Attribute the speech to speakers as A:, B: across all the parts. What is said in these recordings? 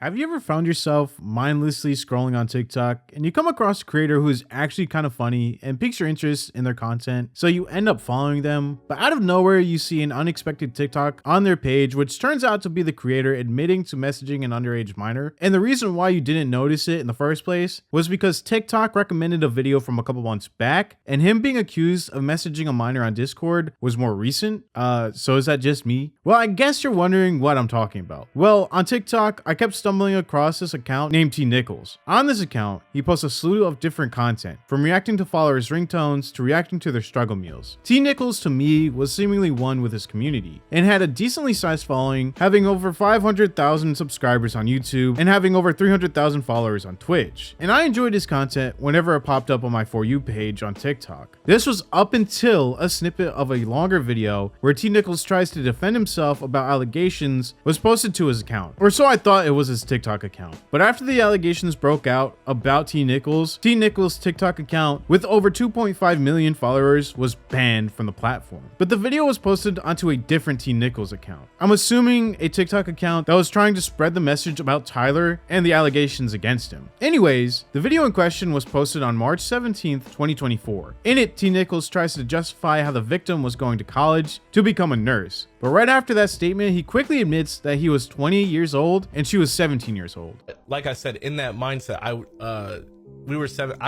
A: Have you ever found yourself mindlessly scrolling on TikTok and you come across a creator who is actually kind of funny and piques your interest in their content, so you end up following them, but out of nowhere you see an unexpected TikTok on their page which turns out to be the creator admitting to messaging an underage minor, and the reason why you didn't notice it in the first place was because TikTok recommended a video from a couple months back, and him being accused of messaging a minor on Discord was more recent. So is that just me? Well, I guess you're wondering what I'm talking about. Well, on TikTok, I kept stumbling across this account named TNickelss. On this account, he posts a slew of different content, from reacting to followers' ringtones to reacting to their struggle meals. TNickelss to me was seemingly one with his community, and had a decently sized following, having over 500,000 subscribers on YouTube and having over 300,000 followers on Twitch. And I enjoyed his content whenever it popped up on my For You page on TikTok. This was up until a snippet of a longer video where TNickelss tries to defend himself about allegations was posted to his account, or so I thought it was his TikTok account. But after the allegations broke out about TNickelss' TikTok account with over 2.5 million followers was banned from the platform. But the video was posted onto a different TNickelss account. I'm assuming a TikTok account that was trying to spread the message about Tyler and the allegations against him. Anyways, the video in question was posted on March 17th, 2024. In it, TNickelss tries to justify how the victim was going to college to become a nurse. But right after that statement, he quickly admits that he was 20 years old and she was 17 years old.
B: Like I said, in that mindset, I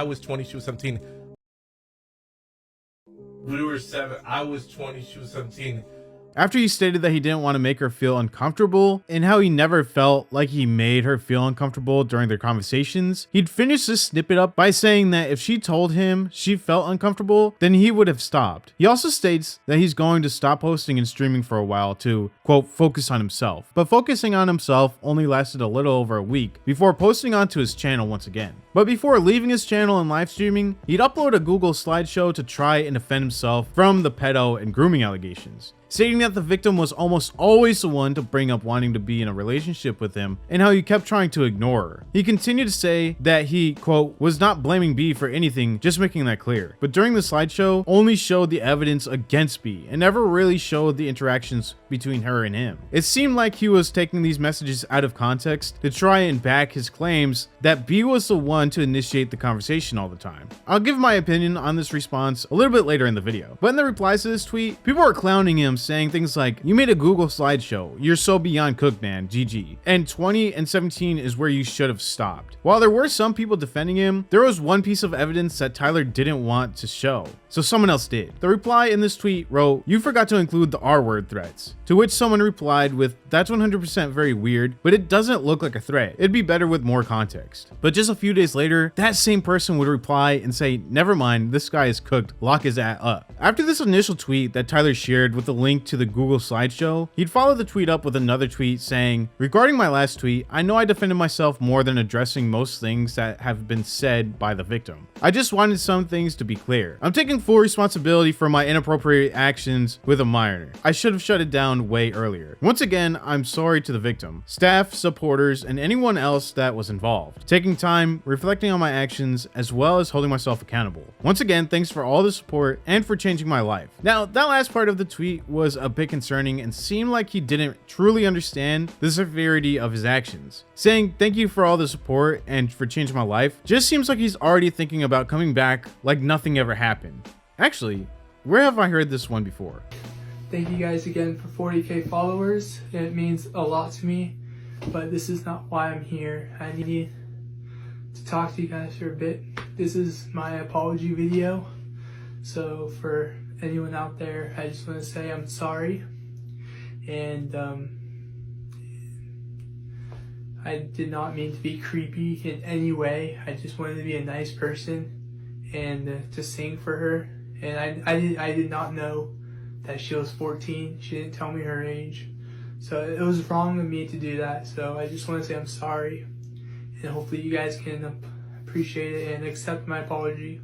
B: was 20, she was 17. We were 7, I was 20, she was 17.
A: After he stated that he didn't want to make her feel uncomfortable and how he never felt like he made her feel uncomfortable during their conversations, he'd finish this snippet up by saying that if she told him she felt uncomfortable, then he would have stopped. He also states that he's going to stop posting and streaming for a while to, quote, focus on himself. But focusing on himself only lasted a little over a week before posting onto his channel once again. But before leaving his channel and live streaming, he'd upload a Google slideshow to try and defend himself from the pedo and grooming allegations, stating that the victim was almost always the one to bring up wanting to be in a relationship with him and how he kept trying to ignore her. He continued to say that he, quote, was not blaming B for anything, just making that clear. But during the slideshow, only showed the evidence against B and never really showed the interactions between her and him. It seemed like he was taking these messages out of context to try and back his claims that B was the one to initiate the conversation all the time. I'll give my opinion on this response a little bit later in the video. But in the replies to this tweet, people were clowning him, saying things like, "You made a Google slideshow, you're so beyond cooked, man, GG. And 20 and 17 is where you should have stopped." While there were some people defending him, there was one piece of evidence that Tyler didn't want to show, so someone else did. The reply in this tweet wrote, "You forgot to include the R-word threats." To which someone replied with, "That's 100% very weird, but it doesn't look like a threat. It'd be better with more context." But just a few days later, that same person would reply and say, "Never mind, this guy is cooked, lock his ass up." After this initial tweet that Tyler shared with the link to the Google slideshow, he'd follow the tweet up with another tweet saying, "Regarding my last tweet, I know I defended myself more than addressing most things that have been said by the victim. I just wanted some things to be clear. I'm taking full responsibility for my inappropriate actions with a minor. I should have shut it down way earlier. Once again, I'm sorry to the victim, staff, supporters, and anyone else that was involved. Taking time, reflecting on my actions, as well as holding myself accountable. Once again, thanks for all the support and for changing my life." Now, that last part of the tweet was a bit concerning and seemed like he didn't truly understand the severity of his actions. Saying "thank you for all the support and for changing my life" just seems like he's already thinking about coming back like nothing ever happened. Actually, where have I heard this one before?
C: Thank you guys again for 40k followers. It means a lot to me, but this is not why I'm here. I need to talk to you guys for a bit. This is my apology video. So for anyone out there, I just want to say I'm sorry. And I did not mean to be creepy in any way. I just wanted to be a nice person and to sing for her. And I did not know that she was 14. She didn't tell me her age. So it was wrong of me to do that. So I just want to say I'm sorry. And hopefully you guys can appreciate it and accept my apology.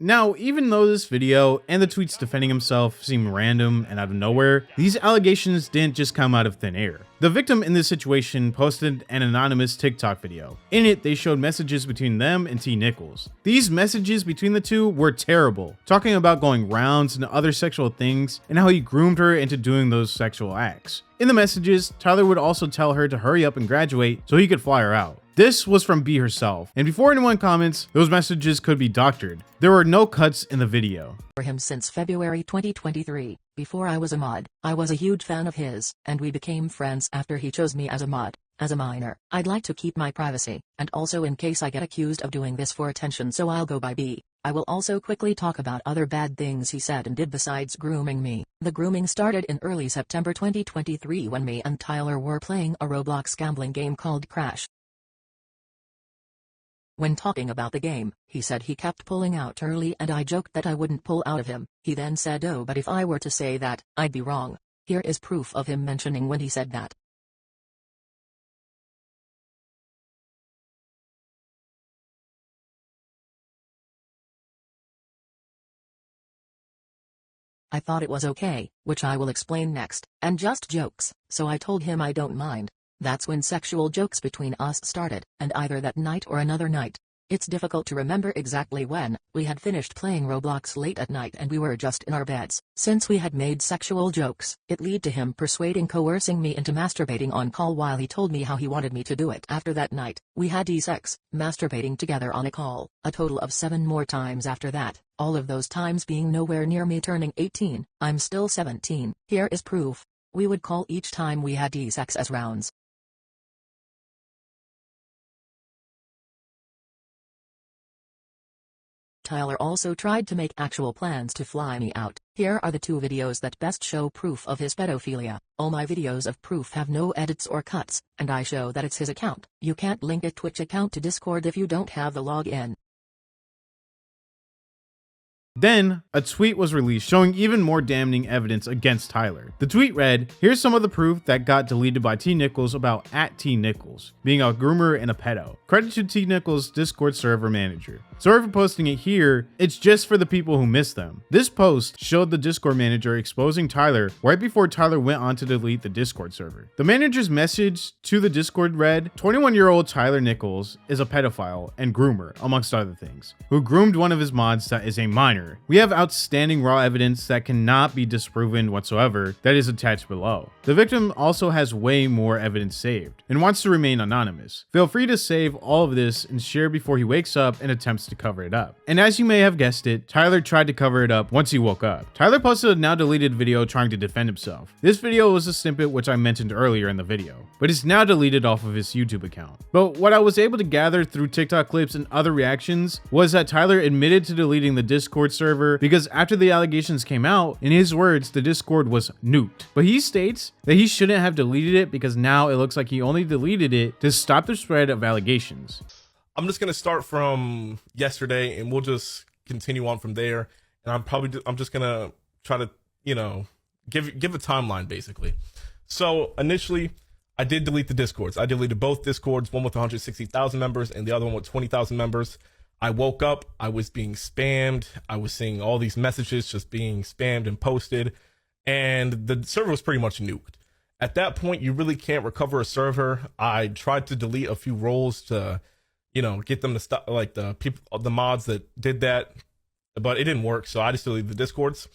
A: Now, even though this video and the tweets defending himself seem random and out of nowhere, these allegations didn't just come out of thin air. The victim in this situation posted an anonymous TikTok video. In it, they showed messages between them and TNickelss. These messages between the two were terrible, talking about going rounds and other sexual things and how he groomed her into doing those sexual acts. In the messages, Tyler would also tell her to hurry up and graduate so he could fly her out. This was from B herself, and before anyone comments, those messages could be doctored. There were no cuts in the video.
D: For him since February 2023. Before I was a mod, I was a huge fan of his, and we became friends after he chose me as a mod. As a minor, I'd like to keep my privacy, and also in case I get accused of doing this for attention, so I'll go by B. I will also quickly talk about other bad things he said and did besides grooming me. The grooming started in early September 2023 when me and Tyler were playing a Roblox gambling game called Crash. When talking about the game, he said he kept pulling out early and I joked that I wouldn't pull out of him. He then said, "Oh, but if I were to say that, I'd be wrong." Here is proof of him mentioning when he said that. I thought it was okay, which I will explain next, and just jokes, so I told him I don't mind. That's when sexual jokes between us started, and either that night or another night. It's difficult to remember exactly when. We had finished playing Roblox late at night and we were just in our beds. Since we had made sexual jokes, it led to him coercing me into masturbating on call while he told me how he wanted me to do it. After that night, we had sex, masturbating together on a call, a total of 7 more times after that, all of those times being nowhere near me turning 18. I'm still 17. Here is proof. We would call each time we had sex as rounds. Tyler also tried to make actual plans to fly me out. Here are the 2 videos that best show proof of his pedophilia. All my videos of proof have no edits or cuts, and I show that it's his account. You can't link a Twitch account to Discord if you don't have the login.
A: Then, a tweet was released showing even more damning evidence against Tyler. The tweet read, "Here's some of the proof that got deleted by TNickelss about @TNickelss being a groomer and a pedo. Credit to TNickelss Discord server manager. Sorry for posting it here, it's just for the people who missed them." This post showed the Discord manager exposing Tyler right before Tyler went on to delete the Discord server. The manager's message to the Discord read, "21-year-old Tyler Nickells is a pedophile and groomer, amongst other things, who groomed one of his mods that is a minor. We have outstanding raw evidence that cannot be disproven whatsoever that is attached below. The victim also has way more evidence saved and wants to remain anonymous. Feel free to save all of this and share before he wakes up and attempts to cover it up." And as you may have guessed it, Tyler tried to cover it up once he woke up. Tyler posted a now deleted video trying to defend himself. This video was a snippet which I mentioned earlier in the video, but it's now deleted off of his YouTube account. But what I was able to gather through TikTok clips and other reactions was that Tyler admitted to deleting the Discord server because after the allegations came out, in his words, the Discord was nuked. But he states that he shouldn't have deleted it because now it looks like he only deleted it to stop the spread of allegations.
B: I'm just gonna start from yesterday, and we'll just continue on from there. And I'm just gonna try to, give a timeline basically. So initially, I did delete the Discords. I deleted both Discords, one with 160,000 members and the other one with 20,000 members. I woke up, I was being spammed. I was seeing all these messages just being spammed and posted, and the server was pretty much nuked. At that point, you really can't recover a server. I tried to delete a few roles to, get them to stop, like the mods that did that, but it didn't work. So I just deleted the Discords.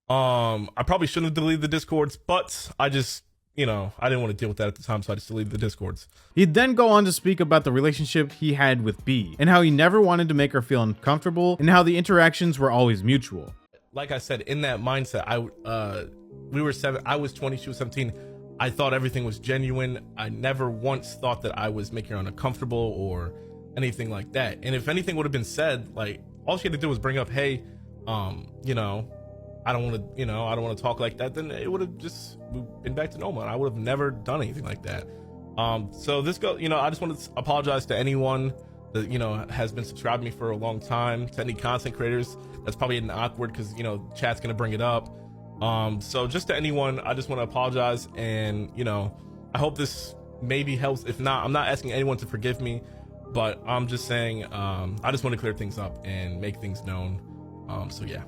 B: I probably shouldn't have deleted the Discords, but I just, I didn't want to deal with that at the time, so I just deleted the Discords.
A: He'd then go on to speak about the relationship he had with B and how he never wanted to make her feel uncomfortable and how the interactions were always mutual.
B: Like I said, in that mindset, I was 20, she was 17. I thought everything was genuine. I never once thought that I was making her uncomfortable or anything like that. And if anything would have been said, like, all she had to do was bring up, "Hey, I don't want to talk like that," then it would have just been back to normal. I would have never done anything like that. So this I just want to apologize to anyone that, has been subscribing to me for a long time, to any content creators. That's probably awkward because, chat's going to bring it up. So just to anyone, I just want to apologize, and, I hope this maybe helps. If not, I'm not asking anyone to forgive me, but I'm just saying, I just want to clear things up and make things known. So yeah.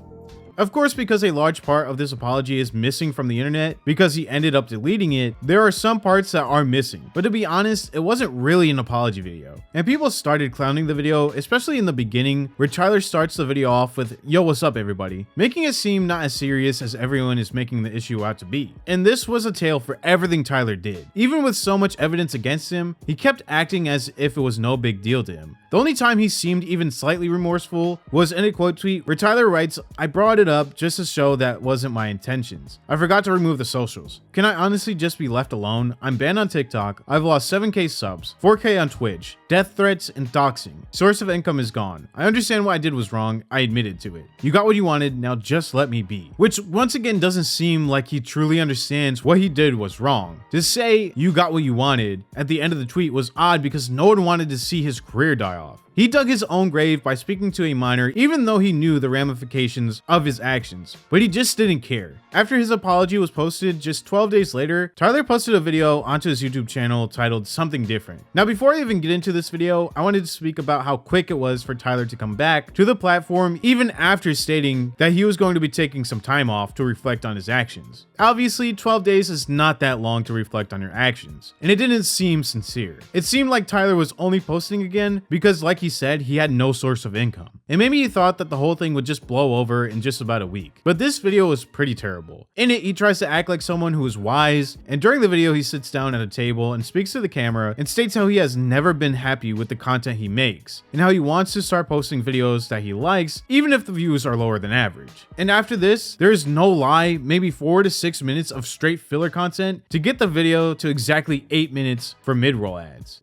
A: Of course, because a large part of this apology is missing from the internet because he ended up deleting it, there are some parts that are missing. But to be honest, it wasn't really an apology video. And people started clowning the video, especially in the beginning, where Tyler starts the video off with, "Yo, what's up everybody?" making it seem not as serious as everyone is making the issue out to be. And this was a tale for everything Tyler did. Even with so much evidence against him, he kept acting as if it was no big deal to him. The only time he seemed even slightly remorseful was in a quote tweet where Tyler writes, "I brought it up just to show that wasn't my intentions. I forgot to remove the socials. Can I honestly just be left alone? I'm banned on TikTok. I've lost 7K subs, 4K on Twitch, death threats, and doxing. Source of income is gone. I understand what I did was wrong. I admitted to it. You got what you wanted. Now just let me be." Which once again doesn't seem like he truly understands what he did was wrong. To say "you got what you wanted" at the end of the tweet was odd because no one wanted to see his career die off. He dug his own grave by speaking to a minor even though he knew the ramifications of his actions, but he just didn't care. After his apology was posted just 12 days later, Tyler posted a video onto his YouTube channel titled "Something Different." Now before I even get into this video, I wanted to speak about how quick it was for Tyler to come back to the platform even after stating that he was going to be taking some time off to reflect on his actions. Obviously, 12 days is not that long to reflect on your actions, and it didn't seem sincere. It seemed like Tyler was only posting again because, like he said, he had no source of income. And maybe he thought that the whole thing would just blow over in just about a week. But this video was pretty terrible. In it, he tries to act like someone who is wise, and during the video, he sits down at a table and speaks to the camera and states how he has never been happy with the content he makes, and how he wants to start posting videos that he likes, even if the views are lower than average. And after this, there is no lie, maybe 4 to 6 minutes of straight filler content to get the video to exactly 8 minutes for mid-roll ads.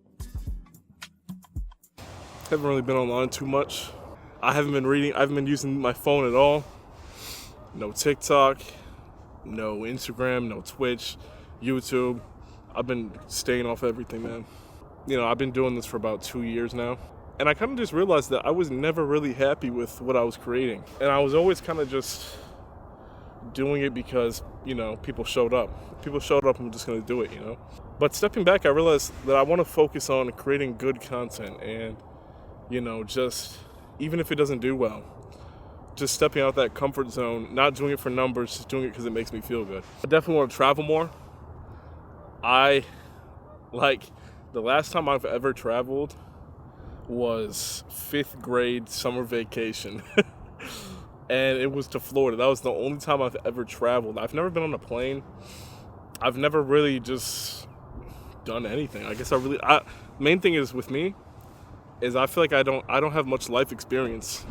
E: Haven't really been online too much. I haven't been using my phone at all. No TikTok, no Instagram, no Twitch, YouTube. I've been staying off everything, man. You know, I've been doing this for about 2 years now. And I kind of just realized that I was never really happy with what I was creating. And I was always kind of just doing it because, you know, people showed up. People showed up, I'm just gonna do it, you know? But stepping back, I realized that I want to focus on creating good content and, you know, just, even if it doesn't do well, just stepping out that comfort zone, not doing it for numbers, just doing it because it makes me feel good. I definitely want to travel more. The last time I've ever traveled was 5th grade summer vacation. And it was to Florida. That was the only time I've ever traveled. I've never been on a plane. I've never really just done anything. I guess main thing is with me is I feel like I don't have much life experience.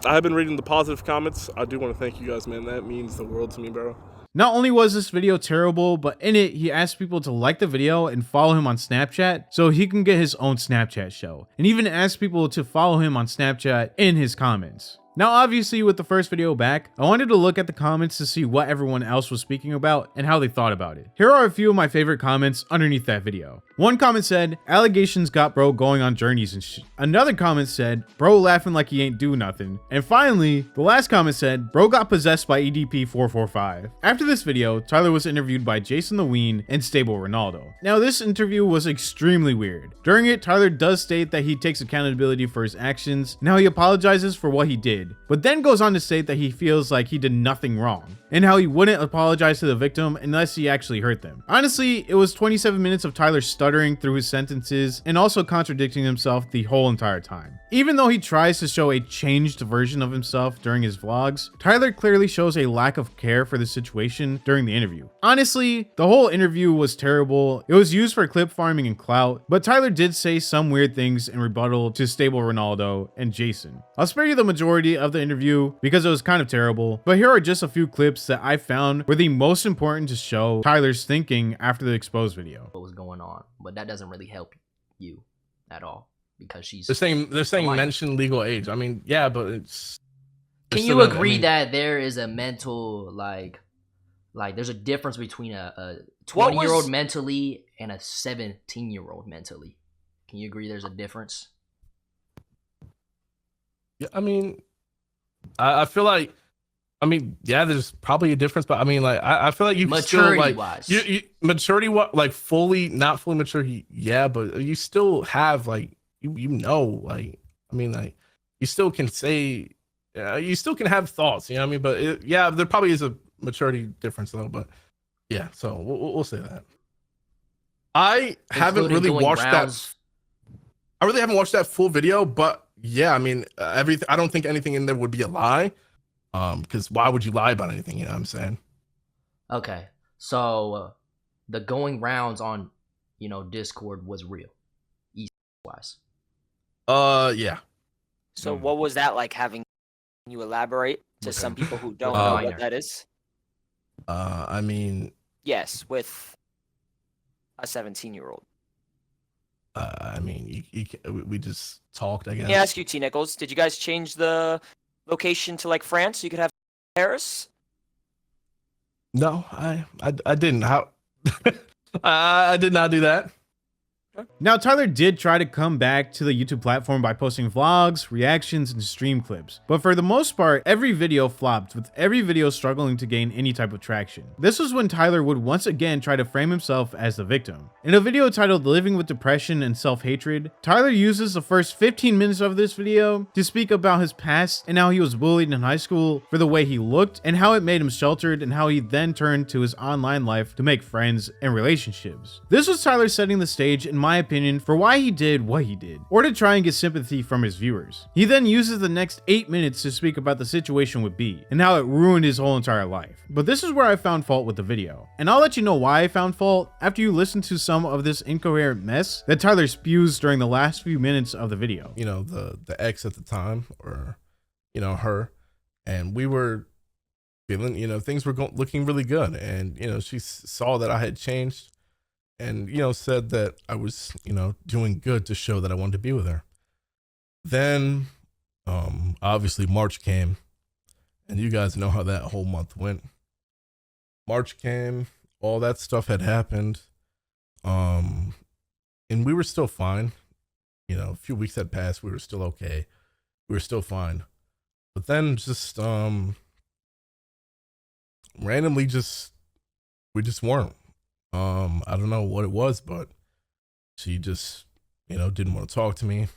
E: I have been reading the positive comments. I do want to thank you guys, man. That means the world to me, bro.
A: Not only was this video terrible, but in it, he asked people to like the video and follow him on Snapchat so he can get his own Snapchat show, and even asked people to follow him on Snapchat in his comments. Now, obviously, with the first video back, I wanted to look at the comments to see what everyone else was speaking about and how they thought about it. Here are a few of my favorite comments underneath that video. One comment said, "Allegations got bro going on journeys and shit." Another comment said, "Bro laughing like he ain't do nothing." And finally, the last comment said, "Bro got possessed by EDP 445. After this video, Tyler was interviewed by Jason the Ween and Stable Ronaldo. Now, this interview was extremely weird. During it, Tyler does state that he takes accountability for his actions and how he apologizes for what he did, but then goes on to state that he feels like he did nothing wrong and how he wouldn't apologize to the victim unless he actually hurt them. Honestly, it was 27 minutes of Tyler stuttering through his sentences and also contradicting himself the whole entire time. Even though he tries to show a changed version of himself during his vlogs, Tyler clearly shows a lack of care for the situation during the interview. Honestly, the whole interview was terrible. It was used for clip farming and clout, but Tyler did say some weird things in rebuttal to Stable Ronaldo and Jason. I'll spare you the majority of the interview because it was kind of terrible, but here are just a few clips that I found were the most important to show Tyler's thinking after the exposed video.
F: What was going on, but that doesn't really help you at all because she's
B: They're saying mention legal age. I mean, yeah, but it's.
F: Can you agree that there is a mental like there's a difference between a 20-year-old mentally and a 17-year-old mentally? Can you agree there's a difference?
B: Yeah, I mean, I feel like, I mean, yeah, there's probably a difference, but I mean, like, I feel like you still like
F: wise.
B: You maturity, what, like fully, not fully mature, yeah, but you still have like you know, like, I mean, like, you still can say You still can have thoughts, you know what I mean? But yeah, there probably is a maturity difference though. But yeah, so we'll say that. I haven't really watched that. I really haven't watched that full video, but yeah, I mean, everything. I don't think anything in there would be a lie. Because why would you lie about anything? You know what I'm saying?
F: Okay, so the going rounds on, Discord was real, wise.
B: Yeah.
G: So what was that like? Having you elaborate to some people who don't know what that is?
B: I mean,
G: yes, with a 17-year-old.
B: I mean, we just talked, I guess.
G: Let me ask you, TNickelss, did you guys change the location to like France so you could have Paris?
B: No, I didn't. How? I did not do that.
A: Now, Tyler did try to come back to the YouTube platform by posting vlogs, reactions, and stream clips, but for the most part, every video flopped, with every video struggling to gain any type of traction. This was when Tyler would once again try to frame himself as the victim. In a video titled Living with Depression and Self-Hatred, Tyler uses the first 15 minutes of this video to speak about his past and how he was bullied in high school for the way he looked and how it made him sheltered, and how he then turned to his online life to make friends and relationships. This was Tyler setting the stage, in my opinion, for why he did what he did, or to try and get sympathy from his viewers. He then uses the next 8 minutes to speak about the situation with B and how it ruined his whole entire life. But this is where I found fault with the video, and I'll let you know why I found fault after you listen to some of this incoherent mess that Tyler spews during the last few minutes of the video.
B: You know, the ex at the time, or her, and we were feeling, things were looking really good, and she saw that I had changed, and said that I was doing good to show that I wanted to be with her. Then obviously March came, and you guys know how that whole month went. March came, all that stuff had happened, and we were still fine. A few weeks had passed, we were still okay, we were still fine. But then just randomly we just weren't. I don't know what it was, but she just, didn't want to talk to me.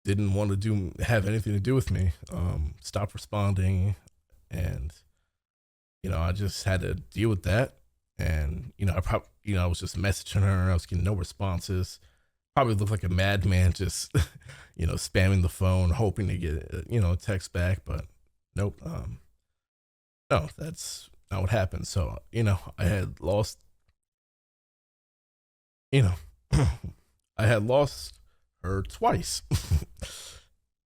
B: Didn't want to have anything to do with me. Stopped responding, and I just had to deal with that. And I was just messaging her. I was getting no responses. Probably looked like a madman, just spamming the phone, hoping to get a text back. But nope. No, that's not what happened. So, I had lost, I had lost her twice.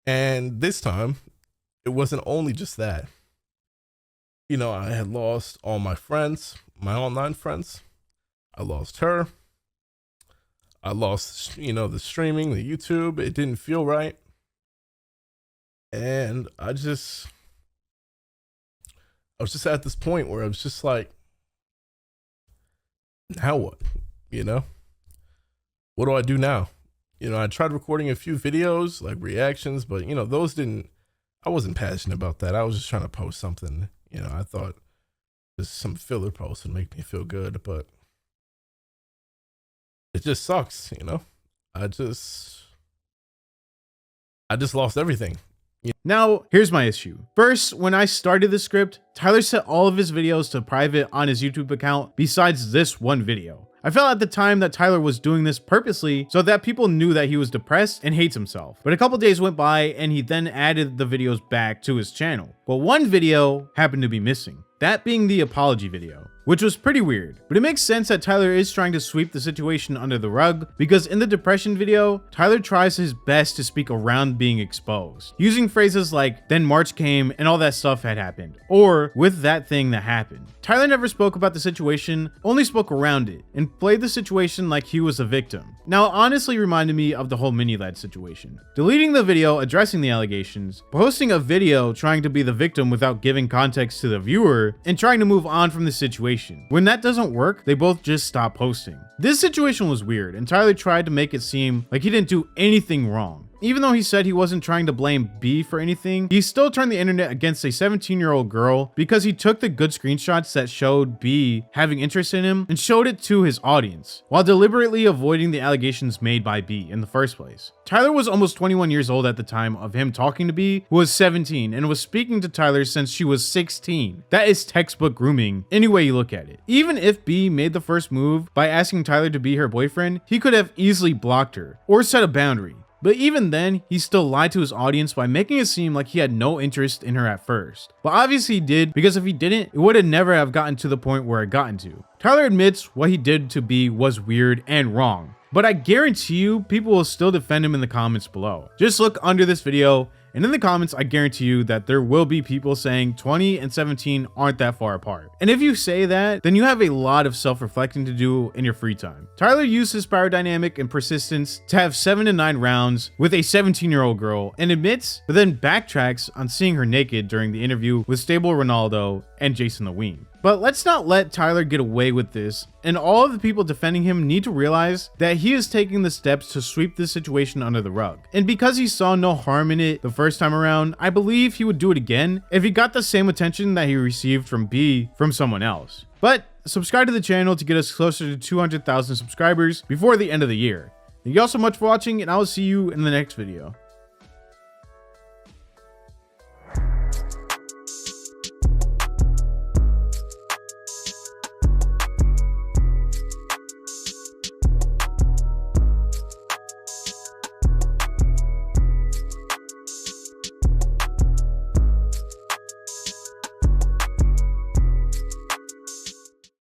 B: And this time, it wasn't only just that. I had lost all my friends, my online friends. I lost her. I lost, the streaming, the YouTube. It didn't feel right. And I was just at this point where I was just like, now what? What do I do now? I tried recording a few videos, like reactions, but I wasn't passionate about that. I was just trying to post something. I thought just some filler post would make me feel good, but it just sucks. I just lost everything.
A: Now, here's my issue. First, when I started the script, Tyler set all of his videos to private on his YouTube account besides this one video. I felt at the time that Tyler was doing this purposely so that people knew that he was depressed and hates himself. But a couple days went by and he then added the videos back to his channel. But one video happened to be missing, that being the apology video, which was pretty weird. But it makes sense that Tyler is trying to sweep the situation under the rug, because in the depression video, Tyler tries his best to speak around being exposed, using phrases like, then March came and all that stuff had happened, or with that thing that happened. Tyler never spoke about the situation, only spoke around it, and played the situation like he was a victim. Now, it honestly reminded me of the whole mini lad situation. Deleting the video addressing the allegations, posting a video trying to be the victim without giving context to the viewer, and trying to move on from the situation. When that doesn't work, they both just stop posting. This situation was weird, and Tyler tried to make it seem like he didn't do anything wrong. even though he said he wasn't trying to blame B for anything, he still turned the internet against a 17-year-old girl because he took the good screenshots that showed B having interest in him and showed it to his audience, while deliberately avoiding the allegations made by B in the first place. Tyler was almost 21 years old at the time of him talking to B, who was 17 and was speaking to Tyler since she was 16. That is textbook grooming, any way you look at it. Even if B made the first move by asking Tyler to be her boyfriend, he could have easily blocked her or set a boundary. But even then, he still lied to his audience by making it seem like he had no interest in her at first. But obviously he did, because if he didn't, it would have never have gotten to the point where it gotten to. Tyler admits what he did to B was weird and wrong, but I guarantee you people will still defend him in the comments below. Just look under this video, and in the comments, I guarantee you that there will be people saying 20 and 17 aren't that far apart. And if you say that, then you have a lot of self-reflecting to do in your free time. Tyler used his power dynamic and persistence to have 7 to 9 rounds with a 17-year-old girl and admits, but then backtracks on seeing her naked during the interview with Stable Ronaldo and Jason the Ween. But let's not let Tyler get away with this, and all of the people defending him need to realize that he is taking the steps to sweep this situation under the rug. And because he saw no harm in it the first time around, I believe he would do it again if he got the same attention that he received from B from someone else. But subscribe to the channel to get us closer to 200,000 subscribers before the end of the year. Thank you all so much for watching, and I will see you in the next video.